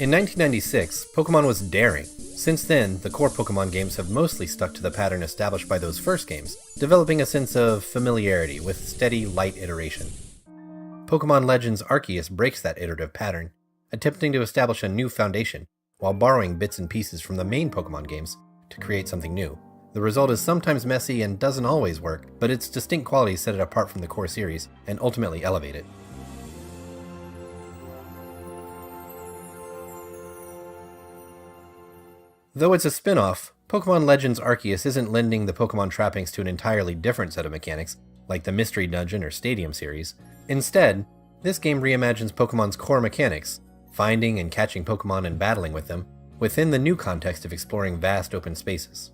In 1996, Pokemon was daring. Since then, the core Pokemon games have mostly stuck to the pattern established by those first games, developing a sense of familiarity with steady, light iteration. Pokemon Legends Arceus breaks that iterative pattern, attempting to establish a new foundation, while borrowing bits and pieces from the main Pokemon games to create something new. The result is sometimes messy and doesn't always work, but its distinct qualities set it apart from the core series and ultimately elevate it. Though it's a spin-off, Pokemon Legends Arceus isn't lending the Pokemon trappings to an entirely different set of mechanics, like the Mystery Dungeon or Stadium series. Instead, this game reimagines Pokemon's core mechanics, finding and catching Pokemon and battling with them, within the new context of exploring vast open spaces.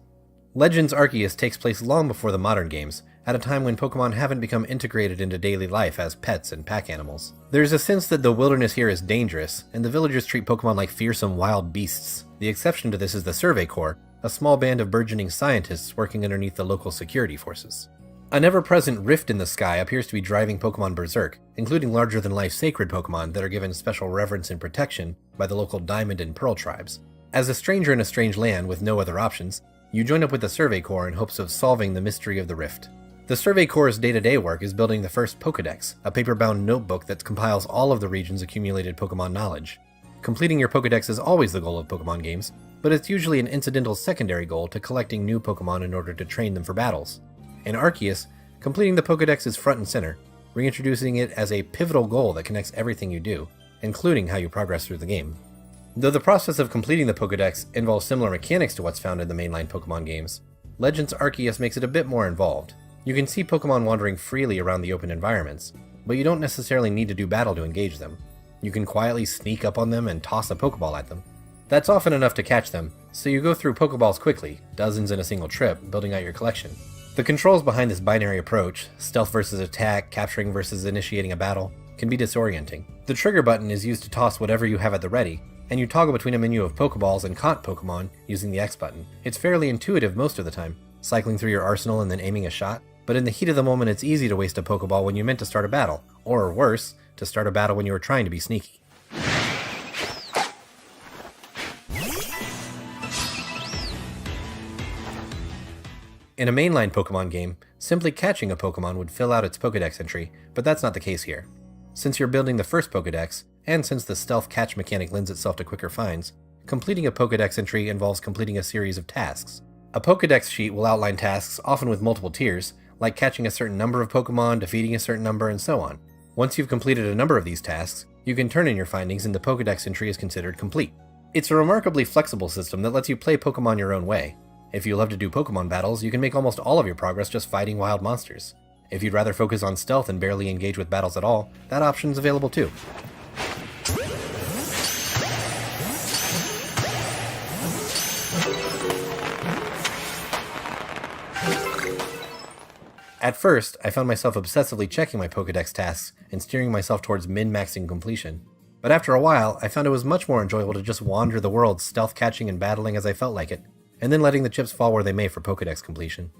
Legends Arceus takes place long before the modern games, at a time when Pokemon haven't become integrated into daily life as pets and pack animals. There's a sense that the wilderness here is dangerous, and the villagers treat Pokemon like fearsome wild beasts. The exception to this is the Survey Corps, a small band of burgeoning scientists working underneath the local security forces. An ever-present rift in the sky appears to be driving Pokemon berserk, including larger-than-life sacred Pokemon that are given special reverence and protection by the local Diamond and Pearl tribes. As a stranger in a strange land with no other options, you join up with the Survey Corps in hopes of solving the mystery of the rift. The Survey Corps' day-to-day work is building the first Pokédex, a paper-bound notebook that compiles all of the region's accumulated Pokemon knowledge. Completing your Pokédex is always the goal of Pokemon games, but it's usually an incidental secondary goal to collecting new Pokemon in order to train them for battles. In Arceus, completing the Pokédex is front and center, reintroducing it as a pivotal goal that connects everything you do, including how you progress through the game. Though the process of completing the Pokédex involves similar mechanics to what's found in the mainline Pokemon games, Legends Arceus makes it a bit more involved. You can see Pokemon wandering freely around the open environments, but you don't necessarily need to do battle to engage them. You can quietly sneak up on them and toss a Pokeball at them. That's often enough to catch them, so you go through Pokeballs quickly, dozens in a single trip, building out your collection. The controls behind this binary approach, stealth versus attack, capturing versus initiating a battle, can be disorienting. The trigger button is used to toss whatever you have at the ready, and you toggle between a menu of Pokeballs and caught Pokemon using the X button. It's fairly intuitive most of the time, cycling through your arsenal and then aiming a shot, but in the heat of the moment it's easy to waste a Pokeball when you meant to start a battle, or worse, to start a battle when you were trying to be sneaky. In a mainline Pokemon game, simply catching a Pokemon would fill out its Pokédex entry, but that's not the case here. Since you're building the first Pokédex, and since the stealth catch mechanic lends itself to quicker finds, completing a Pokédex entry involves completing a series of tasks. A Pokédex sheet will outline tasks, often with multiple tiers, like catching a certain number of Pokemon, defeating a certain number, and so on. Once you've completed a number of these tasks, you can turn in your findings and the Pokédex entry is considered complete. It's a remarkably flexible system that lets you play Pokemon your own way. If you love to do Pokemon battles, you can make almost all of your progress just fighting wild monsters. If you'd rather focus on stealth and barely engage with battles at all, that option's available too. At first, I found myself obsessively checking my Pokédex tasks and steering myself towards min-maxing completion. But after a while, I found it was much more enjoyable to just wander the world stealth catching and battling as I felt like it, and then letting the chips fall where they may for Pokédex completion.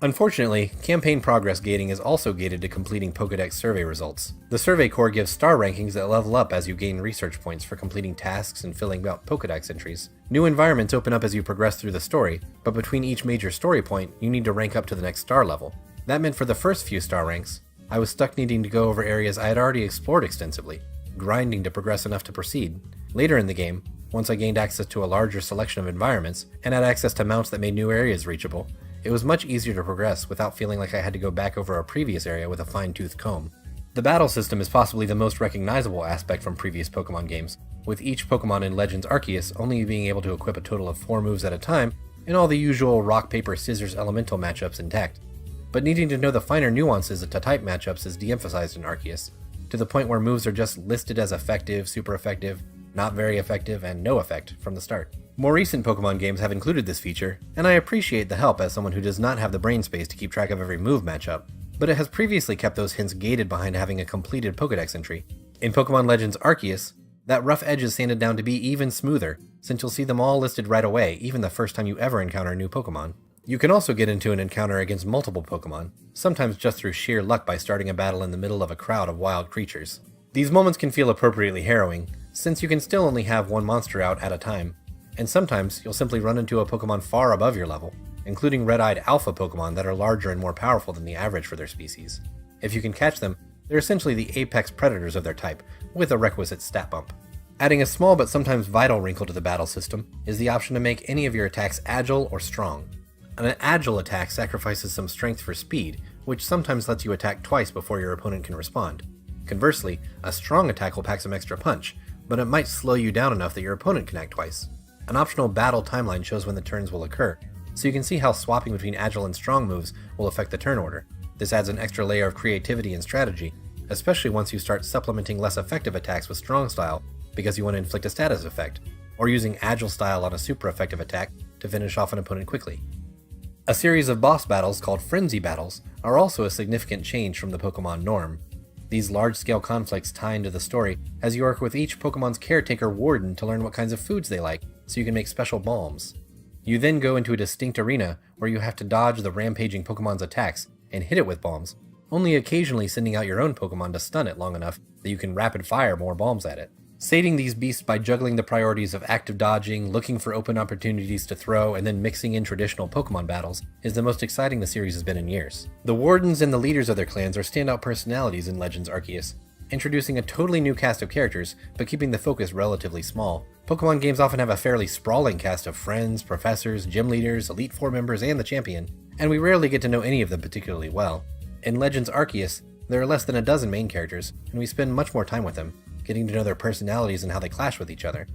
Unfortunately, campaign progress gating is also gated to completing Pokédex survey results. The Survey Corps gives star rankings that level up as you gain research points for completing tasks and filling out Pokédex entries. New environments open up as you progress through the story, but between each major story point, you need to rank up to the next star level. That meant for the first few star ranks, I was stuck needing to go over areas I had already explored extensively, grinding to progress enough to proceed. Later in the game, once I gained access to a larger selection of environments, and had access to mounts that made new areas reachable, it was much easier to progress without feeling like I had to go back over a previous area with a fine-tooth comb. The battle system is possibly the most recognizable aspect from previous Pokemon games, with each Pokemon in Legends Arceus only being able to equip a total of 4 moves at a time, and all the usual rock, paper, scissors elemental matchups intact. But needing to know the finer nuances to type matchups is de-emphasized in Arceus, to the point where moves are just listed as effective, super effective, not very effective, and no effect from the start. More recent Pokemon games have included this feature, and I appreciate the help as someone who does not have the brain space to keep track of every move matchup, but it has previously kept those hints gated behind having a completed Pokédex entry. In Pokemon Legends Arceus, that rough edge is sanded down to be even smoother, since you'll see them all listed right away, even the first time you ever encounter a new Pokemon. You can also get into an encounter against multiple Pokemon, sometimes just through sheer luck by starting a battle in the middle of a crowd of wild creatures. These moments can feel appropriately harrowing, since you can still only have one monster out at a time, and sometimes you'll simply run into a Pokemon far above your level, including red-eyed alpha Pokemon that are larger and more powerful than the average for their species. If you can catch them, they're essentially the apex predators of their type, with a requisite stat bump. Adding a small but sometimes vital wrinkle to the battle system is the option to make any of your attacks agile or strong. An agile attack sacrifices some strength for speed, which sometimes lets you attack twice before your opponent can respond. Conversely, a strong attack will pack some extra punch, but it might slow you down enough that your opponent can act twice. An optional battle timeline shows when the turns will occur, so you can see how swapping between agile and strong moves will affect the turn order. This adds an extra layer of creativity and strategy, especially once you start supplementing less effective attacks with strong style because you want to inflict a status effect, or using agile style on a super effective attack to finish off an opponent quickly. A series of boss battles called Frenzy Battles are also a significant change from the Pokemon norm. These large-scale conflicts tie into the story as you work with each Pokemon's caretaker warden to learn what kinds of foods they like, so you can make special balms. You then go into a distinct arena where you have to dodge the rampaging Pokemon's attacks and hit it with bombs, only occasionally sending out your own Pokemon to stun it long enough that you can rapid fire more bombs at it. Sating these beasts by juggling the priorities of active dodging, looking for open opportunities to throw, and then mixing in traditional Pokemon battles is the most exciting the series has been in years. The wardens and the leaders of their clans are standout personalities in Legends Arceus, introducing a totally new cast of characters, but keeping the focus relatively small. Pokemon games often have a fairly sprawling cast of friends, professors, gym leaders, Elite Four members, and the champion, and we rarely get to know any of them particularly well. In Legends Arceus, there are less than a dozen main characters, and we spend much more time with them, getting to know their personalities and how they clash with each other.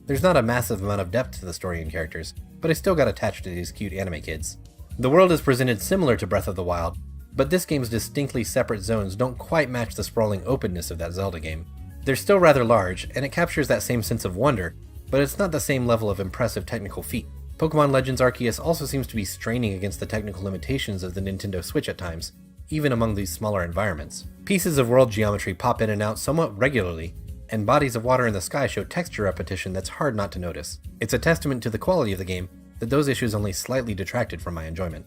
There's not a massive amount of depth to the story and characters, but I still got attached to these cute anime kids. The world is presented similar to Breath of the Wild, but this game's distinctly separate zones don't quite match the sprawling openness of that Zelda game. They're still rather large, and it captures that same sense of wonder, but it's not the same level of impressive technical feat. Pokemon Legends Arceus also seems to be straining against the technical limitations of the Nintendo Switch at times, even among these smaller environments. Pieces of world geometry pop in and out somewhat regularly, and bodies of water in the sky show texture repetition that's hard not to notice. It's a testament to the quality of the game that those issues only slightly detracted from my enjoyment.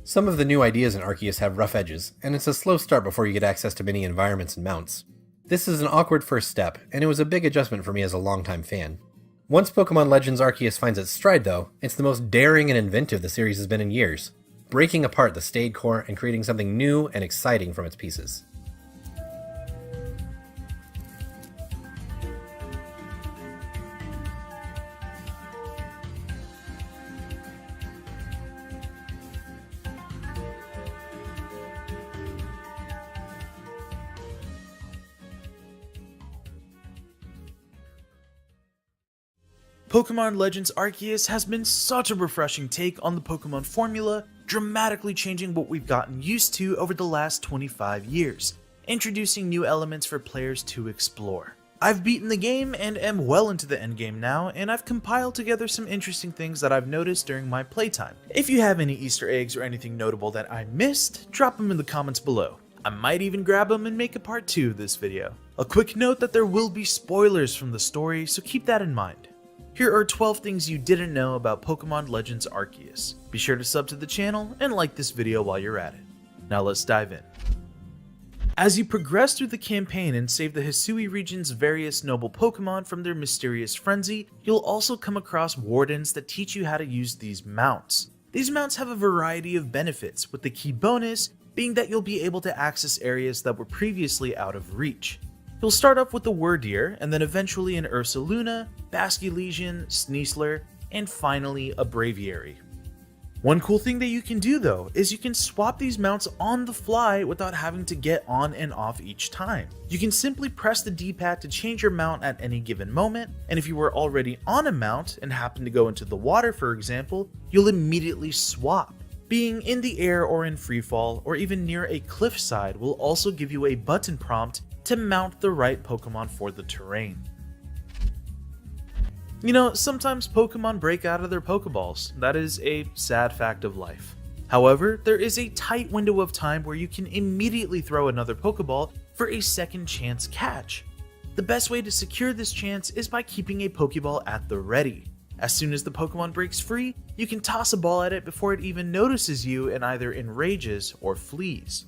Some of the new ideas in Arceus have rough edges, and it's a slow start before you get access to many environments and mounts. This is an awkward first step, and it was a big adjustment for me as a longtime fan. Once Pokemon Legends Arceus finds its stride though, it's the most daring and inventive the series has been in years, breaking apart the staid core and creating something new and exciting from its pieces. Pokemon Legends Arceus has been such a refreshing take on the Pokemon formula, dramatically changing what we've gotten used to over the last 25 years, introducing new elements for players to explore. I've beaten the game and am well into the endgame now, and I've compiled together some interesting things that I've noticed during my playtime. If you have any Easter eggs or anything notable that I missed, drop them in the comments below. I might even grab them and make a part 2 of this video. A quick note that there will be spoilers from the story, so keep that in mind. Here are 12 things you didn't know about Pokemon Legends Arceus. Be sure to sub to the channel and like this video while you're at it. Now let's dive in. As you progress through the campaign and save the Hisui region's various noble Pokemon from their mysterious frenzy, you'll also come across wardens that teach you how to use these mounts. These mounts have a variety of benefits, with the key bonus being that you'll be able to access areas that were previously out of reach. You'll start off with the Wurdeer, and then eventually an Ursaluna, Basculegion, Sneasler, and finally a Braviary. One cool thing that you can do though, is you can swap these mounts on the fly without having to get on and off each time. You can simply press the D-pad to change your mount at any given moment, and if you were already on a mount and happen to go into the water for example, you'll immediately swap. Being in the air or in freefall, or even near a cliffside will also give you a button prompt to mount the right Pokemon for the terrain. You know, sometimes Pokemon break out of their Pokeballs. That is a sad fact of life. However, there is a tight window of time where you can immediately throw another Pokeball for a second chance catch. The best way to secure this chance is by keeping a Pokeball at the ready. As soon as the Pokemon breaks free, you can toss a ball at it before it even notices you and either enrages or flees.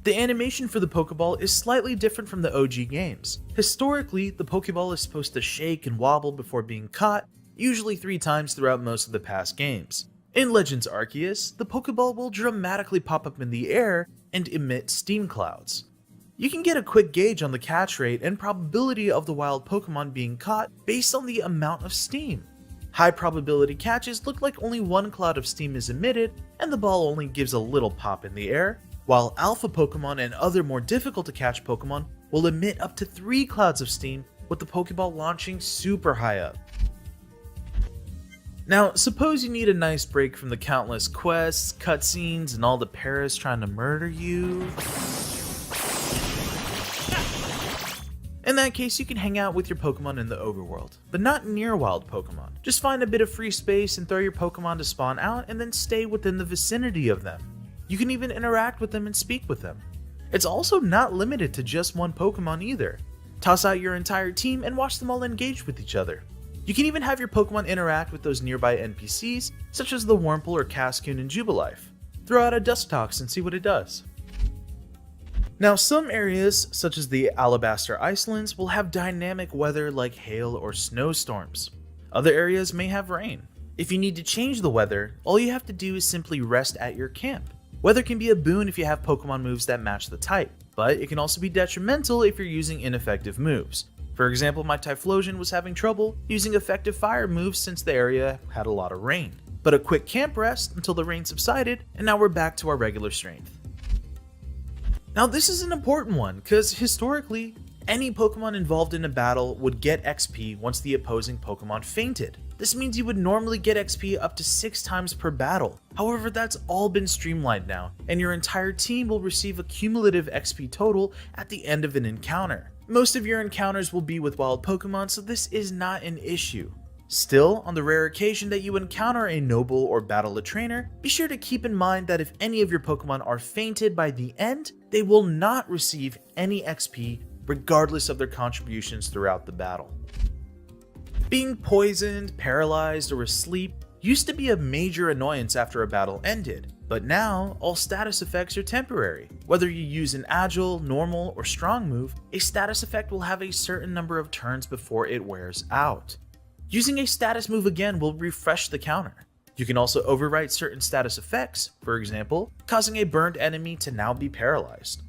The animation for the Pokeball is slightly different from the OG games. Historically, the Pokeball is supposed to shake and wobble before being caught, usually 3 times throughout most of the past games. In Legends Arceus, the Pokeball will dramatically pop up in the air and emit steam clouds. You can get a quick gauge on the catch rate and probability of the wild Pokemon being caught based on the amount of steam. High probability catches look like only 1 cloud of steam is emitted and the ball only gives a little pop in the air, while alpha Pokemon and other more difficult to catch Pokemon will emit up to 3 clouds of steam with the Pokeball launching super high up. Now, suppose you need a nice break from the countless quests, cutscenes, and all the Paras trying to murder you. In that case, you can hang out with your Pokemon in the overworld, but not near wild Pokemon. Just find a bit of free space and throw your Pokemon to spawn out and then stay within the vicinity of them. You can even interact with them and speak with them. It's also not limited to just one Pokemon either. Toss out your entire team and watch them all engage with each other. You can even have your Pokemon interact with those nearby NPCs, such as the Wurmple or Cascoon in Jubilife. Throw out a Dustox and see what it does. Now, some areas, such as the Alabaster Icelands, will have dynamic weather like hail or snowstorms. Other areas may have rain. If you need to change the weather, all you have to do is simply rest at your camp. Weather can be a boon if you have Pokemon moves that match the type, but it can also be detrimental if you're using ineffective moves. For example, my Typhlosion was having trouble using effective fire moves since the area had a lot of rain. But a quick camp rest until the rain subsided, and now we're back to our regular strength. Now this is an important one, because historically, any Pokemon involved in a battle would get XP once the opposing Pokemon fainted. This means you would normally get XP up to 6 times per battle. However, that's all been streamlined now, and your entire team will receive a cumulative XP total at the end of an encounter. Most of your encounters will be with wild Pokemon, so this is not an issue. Still, on the rare occasion that you encounter a noble or battle a trainer, be sure to keep in mind that if any of your Pokemon are fainted by the end, they will not receive any XP regardless of their contributions throughout the battle. Being poisoned, paralyzed, or asleep used to be a major annoyance after a battle ended, but now all status effects are temporary. Whether you use an agile, normal, or strong move, a status effect will have a certain number of turns before it wears out. Using a status move again will refresh the counter. You can also overwrite certain status effects, for example, causing a burned enemy to now be paralyzed.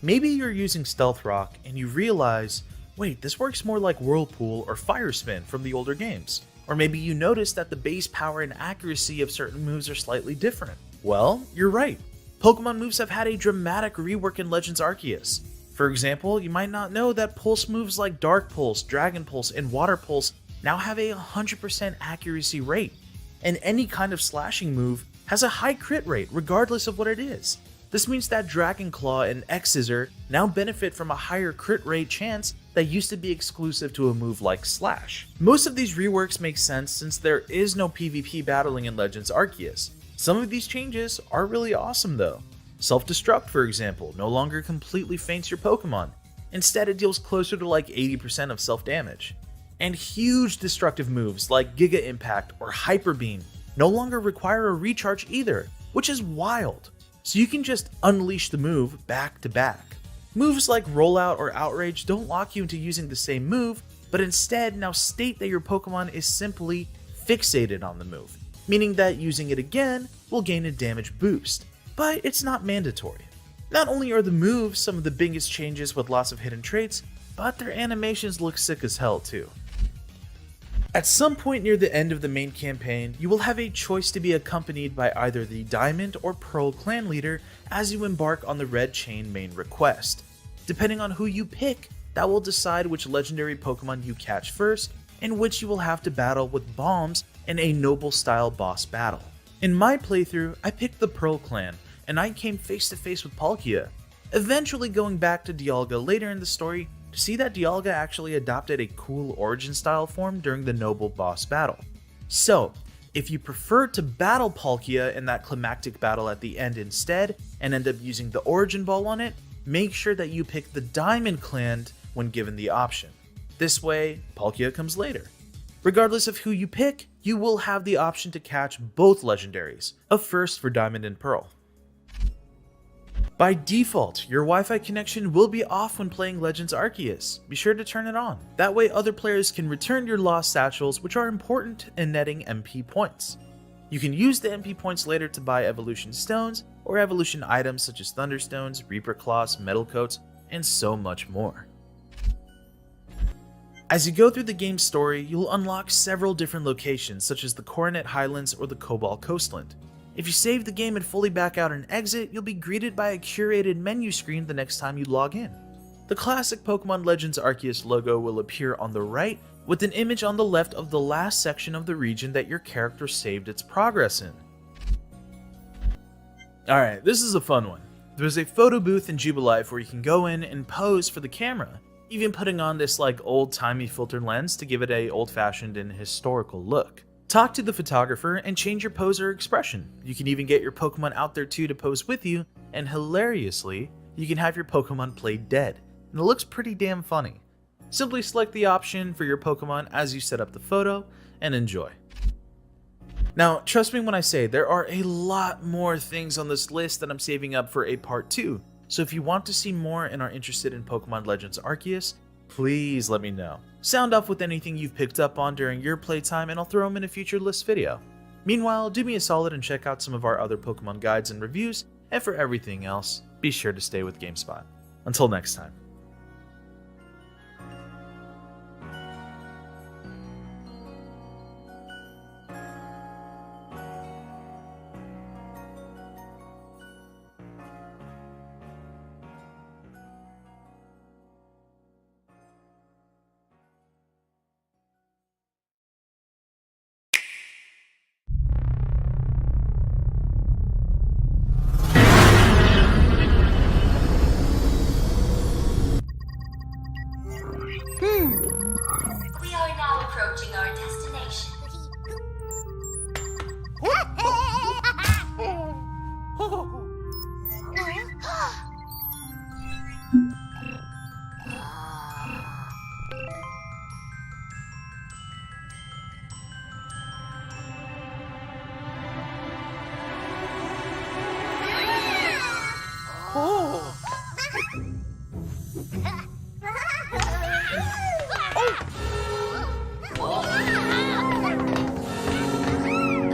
Maybe you're using Stealth Rock and you realize, wait, this works more like Whirlpool or Fire Spin from the older games. Or maybe you notice that the base power and accuracy of certain moves are slightly different. Well, you're right. Pokemon moves have had a dramatic rework in Legends Arceus. For example, you might not know that pulse moves like Dark Pulse, Dragon Pulse, and Water Pulse now have a 100% accuracy rate. And any kind of slashing move has a high crit rate regardless of what it is. This means that Dragon Claw and X-Scissor now benefit from a higher crit rate chance that used to be exclusive to a move like Slash. Most of these reworks make sense since there is no PvP battling in Legends Arceus. Some of these changes are really awesome though. Self-Destruct, for example, no longer completely faints your Pokemon. Instead, it deals closer to like 80% of self-damage. And huge destructive moves like Giga Impact or Hyper Beam no longer require a recharge either, which is wild. So you can just unleash the move back to back. Moves like Rollout or Outrage don't lock you into using the same move, but instead now state that your Pokemon is simply fixated on the move, meaning that using it again will gain a damage boost, but it's not mandatory. Not only are the moves some of the biggest changes with lots of hidden traits, but their animations look sick as hell too. At some point near the end of the main campaign, you will have a choice to be accompanied by either the Diamond or Pearl clan leader as you embark on the Red Chain main request. Depending on who you pick, that will decide which legendary Pokemon you catch first, and which you will have to battle with bombs in a noble style boss battle. In my playthrough, I picked the Pearl clan, and I came face to face with Palkia, eventually going back to Dialga later in the story to see that Dialga actually adopted a cool origin style form during the noble boss battle. So, if you prefer to battle Palkia in that climactic battle at the end instead, and end up using the origin ball on it, make sure that you pick the Diamond clan when given the option. This way, Palkia comes later. Regardless of who you pick, you will have the option to catch both legendaries, a first for Diamond and Pearl. By default, your Wi-Fi connection will be off when playing Legends Arceus. Be sure to turn it on. That way other players can return your lost satchels, which are important in netting MP points. You can use the MP points later to buy evolution stones or evolution items such as Thunderstones, Reaper Claws, Metal Coats, and so much more. As you go through the game's story, you'll unlock several different locations such as the Coronet Highlands or the Cobalt Coastland. If you save the game and fully back out and exit, you'll be greeted by a curated menu screen the next time you log in. The classic Pokemon Legends Arceus logo will appear on the right, with an image on the left of the last section of the region that your character saved its progress in. Alright, this is a fun one. There's a photo booth in Jubilife where you can go in and pose for the camera, even putting on this old-timey filtered lens to give it a old-fashioned and historical look. Talk to the photographer and change your pose or expression. You can even get your Pokemon out there too to pose with you, and hilariously, you can have your Pokemon play dead, and it looks pretty damn funny. Simply select the option for your Pokemon as you set up the photo, and enjoy. Now, trust me when I say there are a lot more things on this list that I'm saving up for a part 2, so if you want to see more and are interested in Pokemon Legends Arceus, please let me know. Sound off with anything you've picked up on during your playtime and I'll throw them in a future list video. Meanwhile, do me a solid and check out some of our other Pokemon guides and reviews, and for everything else, be sure to stay with GameSpot. Until next time. We are now approaching our destination.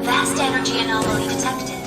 Vast energy anomaly detected.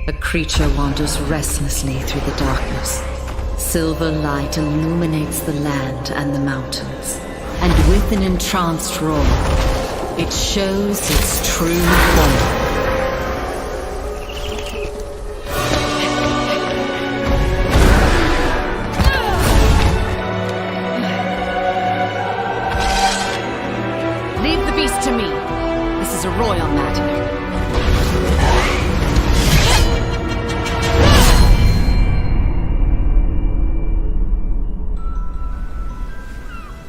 A creature wanders restlessly through the darkness. Silver light illuminates the land and the mountains, and with an entranced roar, it shows its true form. Leave the beast to me. This is a royal matter.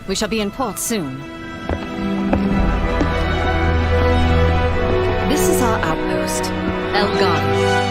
We shall be in port soon. This is our outpost, El Garden.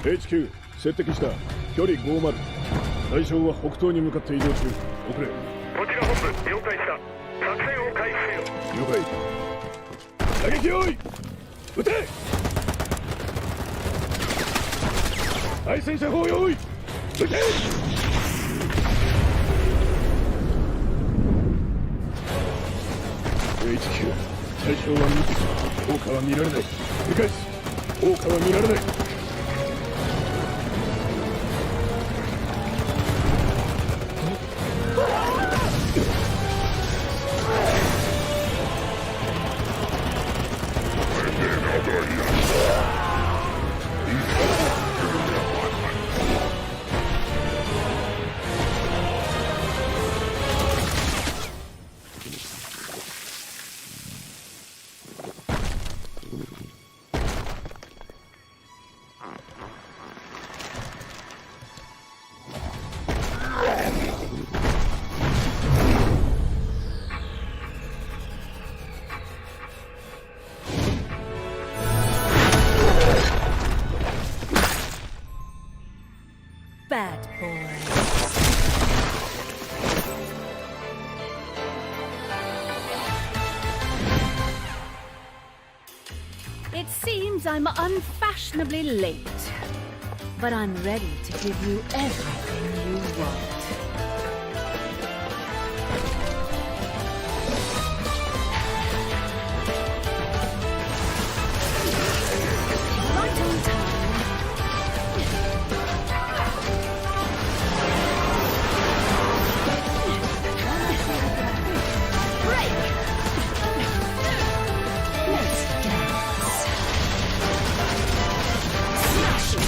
HQ 接敵した。距離50。対象は北東に向かって移動中。遅れ。こちら本部了解した。作戦を開始せよ。了解。打撃用意。撃て。対戦車砲用意。撃て。HQ 対象は見て効果は見られない。繰り返す。効果は見られない。means I'm unfashionably late. But I'm ready to give you everything you want. Right on time. Break! Let's dance. Smashing.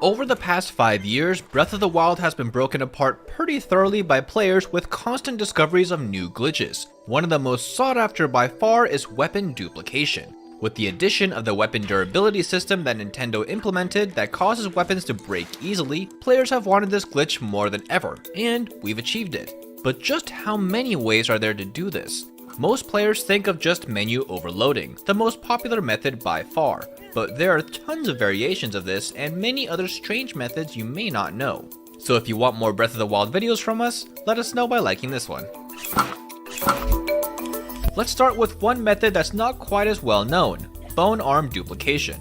Over the past 5 years, Breath of the Wild has been broken apart pretty thoroughly by players with constant discoveries of new glitches. One of the most sought after by far is weapon duplication. With the addition of the weapon durability system that Nintendo implemented that causes weapons to break easily, players have wanted this glitch more than ever, and we've achieved it. But just how many ways are there to do this? Most players think of just menu overloading, the most popular method by far, but there are tons of variations of this and many other strange methods you may not know. So if you want more Breath of the Wild videos from us, let us know by liking this one. Let's start with one method that's not quite as well known, bone arm duplication.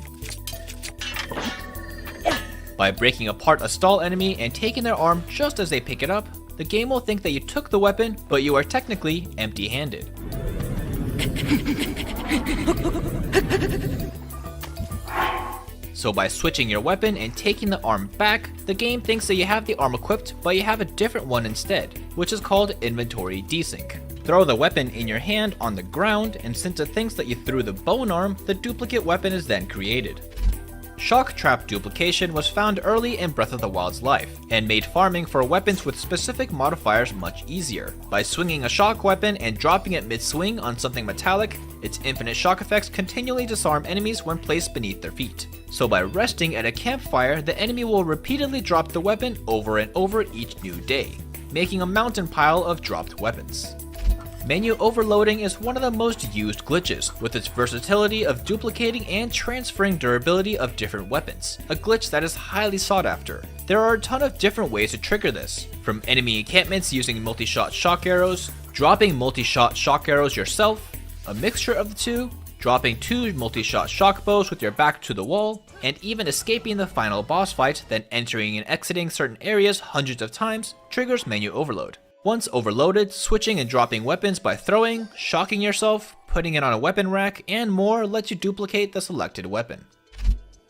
By breaking apart a stall enemy and taking their arm just as they pick it up, the game will think that you took the weapon, but you are technically empty-handed. So by switching your weapon and taking the arm back, the game thinks that you have the arm equipped, but you have a different one instead, which is called inventory desync. Throw the weapon in your hand on the ground, and since it thinks that you threw the bone arm, the duplicate weapon is then created. Shock trap duplication was found early in Breath of the Wild's life, and made farming for weapons with specific modifiers much easier. By swinging a shock weapon and dropping it mid-swing on something metallic, its infinite shock effects continually disarm enemies when placed beneath their feet. So by resting at a campfire, the enemy will repeatedly drop the weapon over and over each new day, making a mountain pile of dropped weapons. Menu overloading is one of the most used glitches, with its versatility of duplicating and transferring durability of different weapons, a glitch that is highly sought after. There are a ton of different ways to trigger this, from enemy encampments using multi-shot shock arrows, dropping multi-shot shock arrows yourself, a mixture of the two, dropping 2 multi-shot shock bows with your back to the wall, and even escaping the final boss fight, then entering and exiting certain areas hundreds of times triggers menu overload. Once overloaded, switching and dropping weapons by throwing, shocking yourself, putting it on a weapon rack, and more lets you duplicate the selected weapon.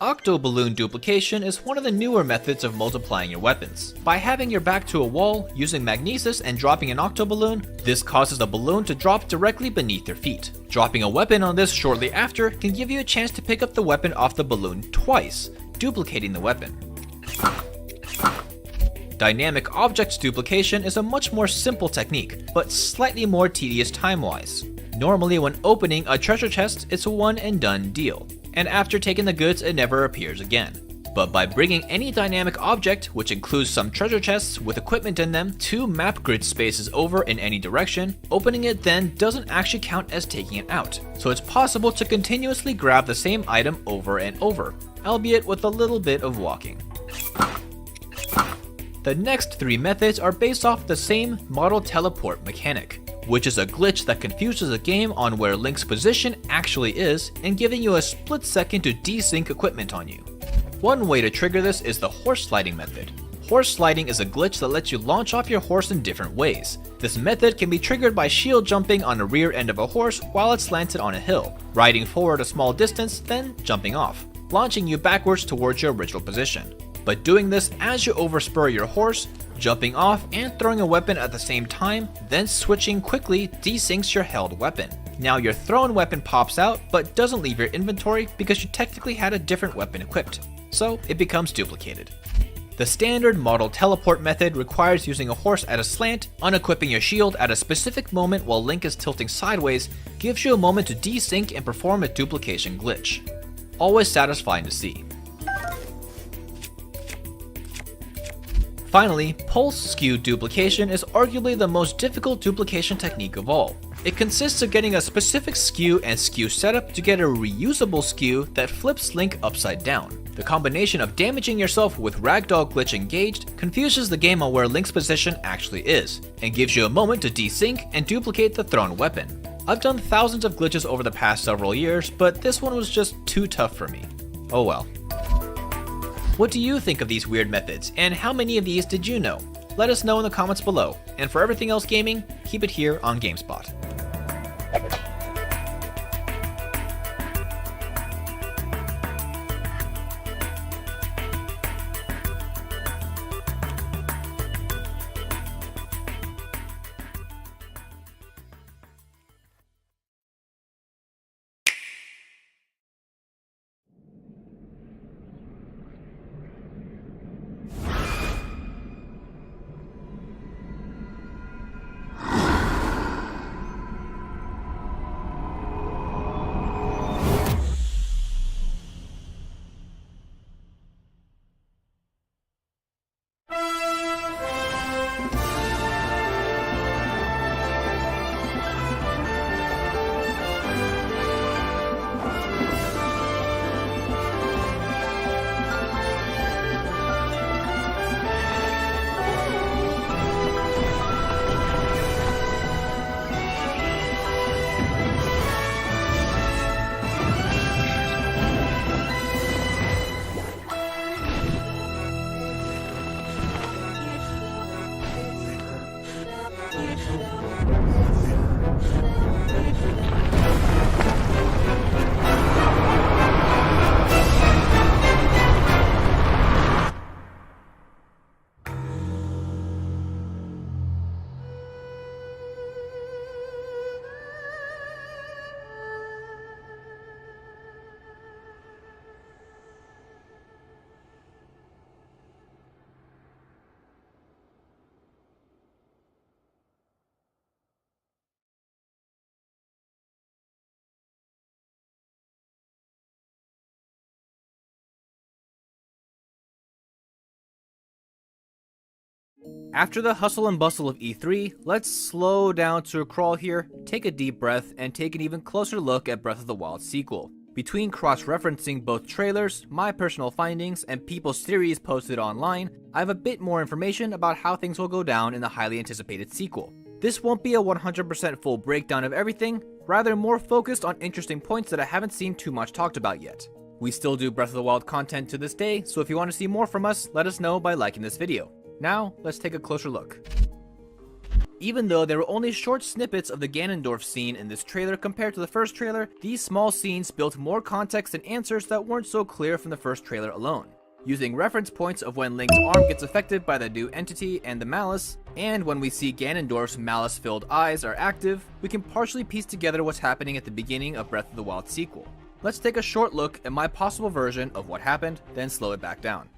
Octo balloon duplication is one of the newer methods of multiplying your weapons. By having your back to a wall, using magnesis and dropping an octo balloon, this causes the balloon to drop directly beneath your feet. Dropping a weapon on this shortly after can give you a chance to pick up the weapon off the balloon twice, duplicating the weapon. Dynamic object duplication is a much more simple technique, but slightly more tedious time-wise. Normally when opening a treasure chest, it's a one and done deal, and after taking the goods it never appears again. but by bringing any dynamic object, which includes some treasure chests with equipment in them, to map grid spaces over in any direction, opening it then doesn't actually count as taking it out, so it's possible to continuously grab the same item over and over, albeit with a little bit of walking. The next 3 methods are based off the same model teleport mechanic, which is a glitch that confuses the game on where Link's position actually is and giving you a split second to desync equipment on you. One way to trigger this is the horse sliding method. Horse sliding is a glitch that lets you launch off your horse in different ways. This method can be triggered by shield jumping on the rear end of a horse while it's slanted on a hill, riding forward a small distance, then jumping off, launching you backwards towards your original position. But doing this as you overspur your horse, jumping off and throwing a weapon at the same time, then switching quickly desyncs your held weapon. Now your thrown weapon pops out but doesn't leave your inventory because you technically had a different weapon equipped, so it becomes duplicated. The standard model teleport method requires using a horse at a slant, unequipping your shield at a specific moment while Link is tilting sideways, gives you a moment to desync and perform a duplication glitch. Always satisfying to see. Finally, pulse skew duplication is arguably the most difficult duplication technique of all. It consists of getting a specific skew and skew setup to get a reusable skew that flips Link upside down. The combination of damaging yourself with ragdoll glitch engaged confuses the game on where Link's position actually is, and gives you a moment to desync and duplicate the thrown weapon. I've done thousands of glitches over the past several years, but this one was just too tough for me. Oh well. What do you think of these weird methods, and how many of these did you know? Let us know in the comments below, and for everything else gaming, keep it here on GameSpot. After the hustle and bustle of E3, let's slow down to a crawl here, take a deep breath, and take an even closer look at Breath of the Wild sequel. Between cross-referencing both trailers, my personal findings, and people's theories posted online, I have a bit more information about how things will go down in the highly anticipated sequel. This won't be a 100% full breakdown of everything, rather more focused on interesting points that I haven't seen too much talked about yet. We still do Breath of the Wild content to this day, so if you want to see more from us, let us know by liking this video. Now, let's take a closer look. Even though there were only short snippets of the Ganondorf scene in this trailer compared to the first trailer, these small scenes built more context and answers that weren't so clear from the first trailer alone. Using reference points of when Link's arm gets affected by the new entity and the malice, and when we see Ganondorf's malice-filled eyes are active, we can partially piece together what's happening at the beginning of Breath of the Wild sequel. Let's take a short look at my possible version of what happened, then slow it back down.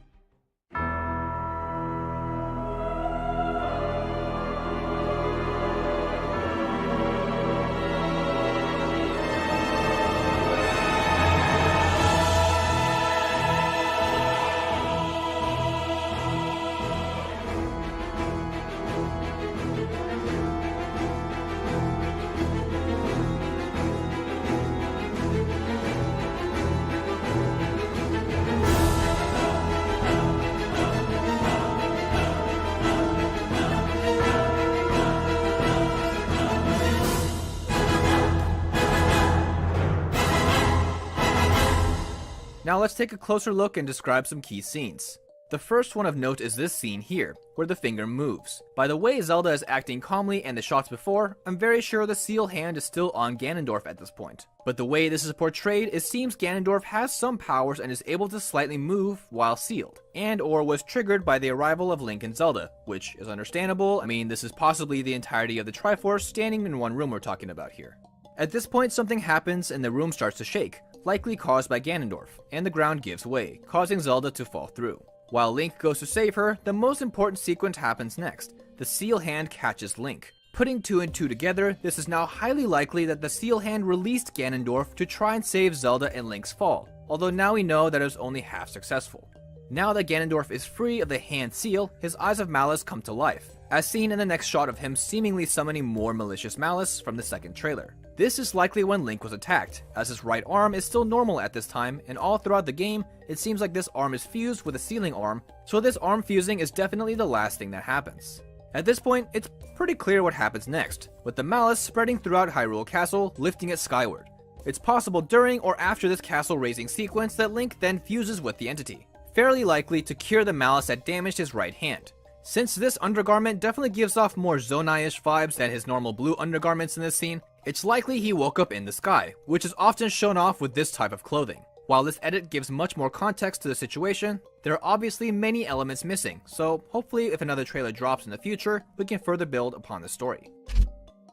Now let's take a closer look and describe some key scenes. The first one of note is this scene here, where the finger moves. By the way Zelda is acting calmly and the shots before, I'm very sure the seal hand is still on Ganondorf at this point. But the way this is portrayed, it seems Ganondorf has some powers and is able to slightly move while sealed, and or was triggered by the arrival of Link and Zelda, which is understandable. I mean, this is possibly the entirety of the Triforce standing in one room we're talking about here. At this point, something happens and the room starts to shake, likely caused by Ganondorf, and the ground gives way, causing Zelda to fall through. While Link goes to save her, the most important sequence happens next. The seal hand catches Link. Putting 2 and 2 together, this is now highly likely that the seal hand released Ganondorf to try and save Zelda and Link's fall, although now we know that it was only half successful. Now that Ganondorf is free of the hand seal, his eyes of malice come to life, as seen in the next shot of him seemingly summoning more malicious malice from the second trailer. This is likely when Link was attacked, as his right arm is still normal at this time, and all throughout the game, it seems like this arm is fused with a sealing arm, so this arm fusing is definitely the last thing that happens. At this point, it's pretty clear what happens next, with the malice spreading throughout Hyrule Castle, lifting it skyward. It's possible during or after this castle raising sequence that Link then fuses with the entity, fairly likely to cure the malice that damaged his right hand. Since this undergarment definitely gives off more Zonai-ish vibes than his normal blue undergarments in this scene, it's likely he woke up in the sky, which is often shown off with this type of clothing. While this edit gives much more context to the situation, there are obviously many elements missing, so hopefully if another trailer drops in the future, we can further build upon the story.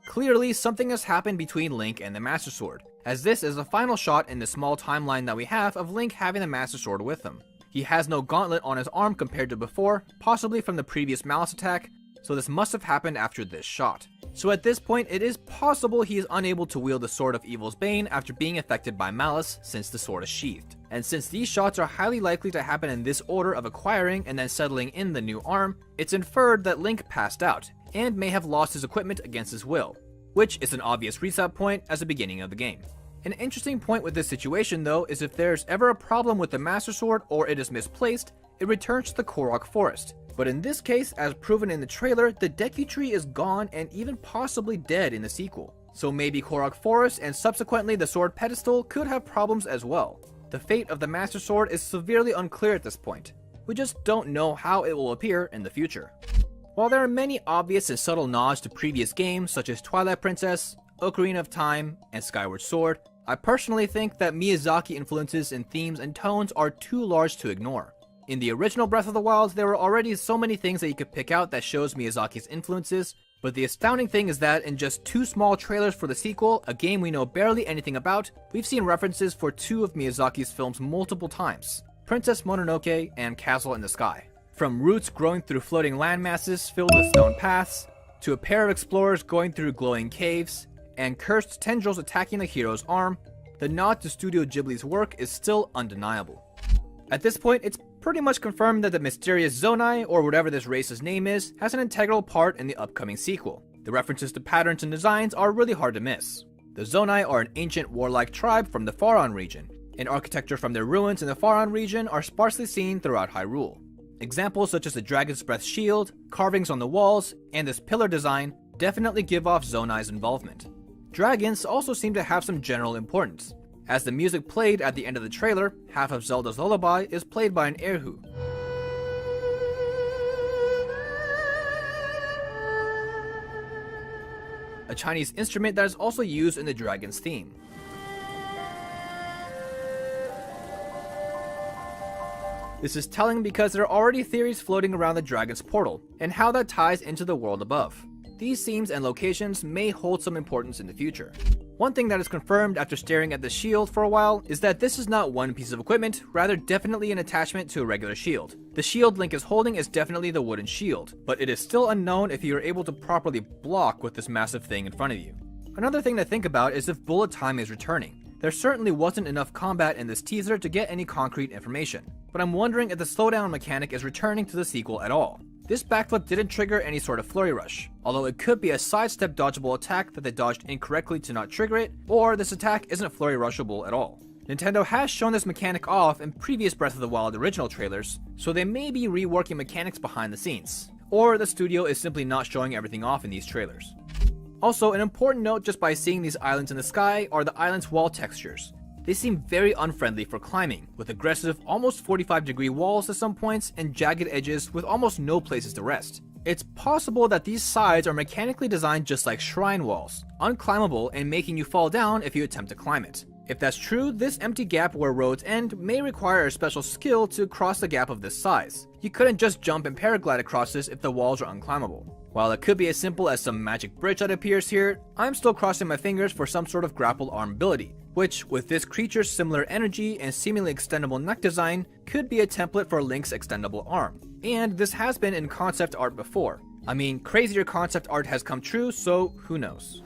Clearly, something has happened between Link and the Master Sword, as this is the final shot in the small timeline that we have of Link having the Master Sword with him. He has no gauntlet on his arm compared to before, possibly from the previous Malice attack, so this must have happened after this shot. So at this point, it is possible he is unable to wield the Sword of Evil's Bane after being affected by Malice since the sword is sheathed. And since these shots are highly likely to happen in this order of acquiring and then settling in the new arm, it's inferred that Link passed out, and may have lost his equipment against his will, which is an obvious reset point as the beginning of the game. An interesting point with this situation though is if there's ever a problem with the Master Sword or it is misplaced, it returns to the Korok Forest. But in this case, as proven in the trailer, the Deku Tree is gone and even possibly dead in the sequel. So maybe Korok Forest and subsequently the sword pedestal could have problems as well. The fate of the Master Sword is severely unclear at this point. We just don't know how it will appear in the future. While there are many obvious and subtle nods to previous games such as Twilight Princess, Ocarina of Time, and Skyward Sword, I personally think that Miyazaki influences in themes and tones are too large to ignore. In the original Breath of the Wild, there were already so many things that you could pick out that shows Miyazaki's influences, but the astounding thing is that in just 2 small trailers for the sequel, a game we know barely anything about, we've seen references for 2 of Miyazaki's films multiple times, Princess Mononoke and Castle in the Sky. From roots growing through floating landmasses filled with stone paths, to a pair of explorers going through glowing caves, and cursed tendrils attacking the hero's arm, the nod to Studio Ghibli's work is still undeniable. At this point, it's pretty much confirmed that the mysterious Zonai, or whatever this race's name is, has an integral part in the upcoming sequel. The references to patterns and designs are really hard to miss. The Zonai are an ancient warlike tribe from the Faron region, and architecture from their ruins in the Faron region are sparsely seen throughout Hyrule. Examples such as the Dragon's Breath shield, carvings on the walls, and this pillar design definitely give off Zonai's involvement. Dragons also seem to have some general importance, as the music played at the end of the trailer, half of Zelda's lullaby, is played by an erhu. A Chinese instrument that is also used in the dragon's theme. This is telling because there are already theories floating around the dragon's portal, and how that ties into the world above. These themes and locations may hold some importance in the future. One thing that is confirmed after staring at the shield for a while is that this is not one piece of equipment, rather definitely an attachment to a regular shield. The shield Link is holding is definitely the wooden shield, but it is still unknown if you are able to properly block with this massive thing in front of you. Another thing to think about is if bullet time is returning. There certainly wasn't enough combat in this teaser to get any concrete information, but I'm wondering if the slowdown mechanic is returning to the sequel at all. This backflip didn't trigger any sort of flurry rush, although it could be a sidestep dodgeable attack that they dodged incorrectly to not trigger it, or this attack isn't flurry rushable at all. Nintendo has shown this mechanic off in previous Breath of the Wild original trailers, so they may be reworking mechanics behind the scenes, or the studio is simply not showing everything off in these trailers. Also, an important note just by seeing these islands in the sky are the island's wall textures. They seem very unfriendly for climbing, with aggressive, almost 45-degree walls at some points and jagged edges with almost no places to rest. It's possible that these sides are mechanically designed just like shrine walls, unclimbable and making you fall down if you attempt to climb it. If that's true, this empty gap where roads end may require a special skill to cross a gap of this size. You couldn't just jump and paraglide across this if the walls are unclimbable. While it could be as simple as some magic bridge that appears here, I'm still crossing my fingers for some sort of grapple arm ability, which, with this creature's similar energy and seemingly extendable neck design, could be a template for Link's extendable arm. And this has been in concept art before. I mean, crazier concept art has come true, so who knows.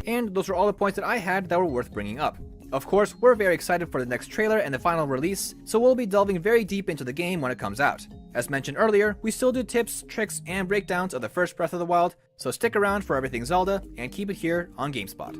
And those are all the points that I had that were worth bringing up. Of course, we're very excited for the next trailer and the final release, so we'll be delving very deep into the game when it comes out. As mentioned earlier, we still do tips, tricks, and breakdowns of the first Breath of the Wild, so stick around for everything Zelda, and keep it here on GameSpot.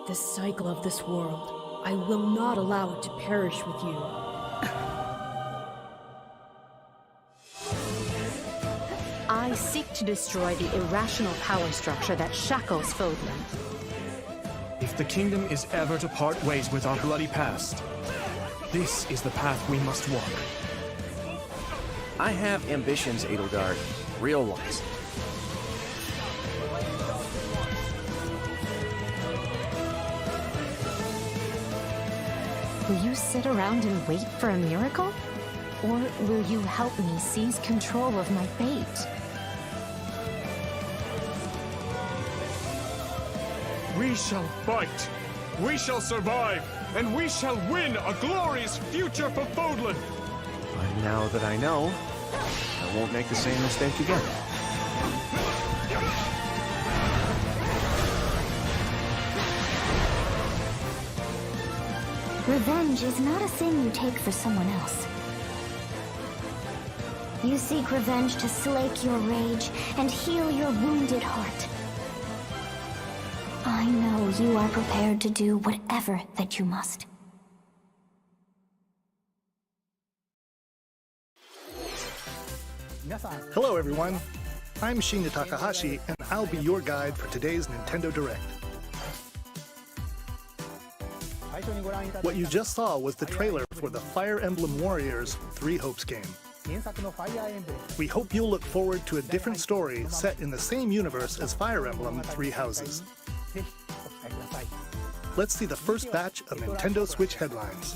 The cycle of this world, I will not allow it to perish with you. I seek to destroy the irrational power structure that shackles Fodlan. If the kingdom is ever to part ways with our bloody past, this is the path we must walk. I have ambitions, Edelgard. Real ones. Will you sit around and wait for a miracle? Or will you help me seize control of my fate? We shall fight, we shall survive, and we shall win a glorious future for Fodlan! But now that I know, I won't make the same mistake again. Revenge is not a thing you take for someone else. You seek revenge to slake your rage and heal your wounded heart. I know you are prepared to do whatever that you must. Hello everyone, I'm Shinya Takahashi and I'll be your guide for today's Nintendo Direct. What you just saw was the trailer for the Fire Emblem Warriors 3 Hopes game. We hope you'll look forward to a different story set in the same universe as Fire Emblem 3 Houses. Let's see the first batch of Nintendo Switch headlines.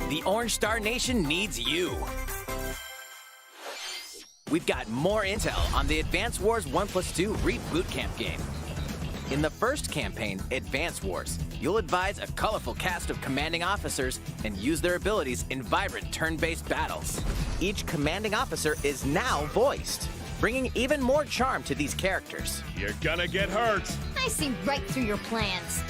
The Orange Star Nation needs you. We've got more intel on the Advance Wars 1+2 Reboot Camp game. In the first campaign, Advance Wars, you'll advise a colorful cast of commanding officers and use their abilities in vibrant turn-based battles. Each commanding officer is now voiced, bringing even more charm to these characters. You're gonna get hurt! I see right through your plans.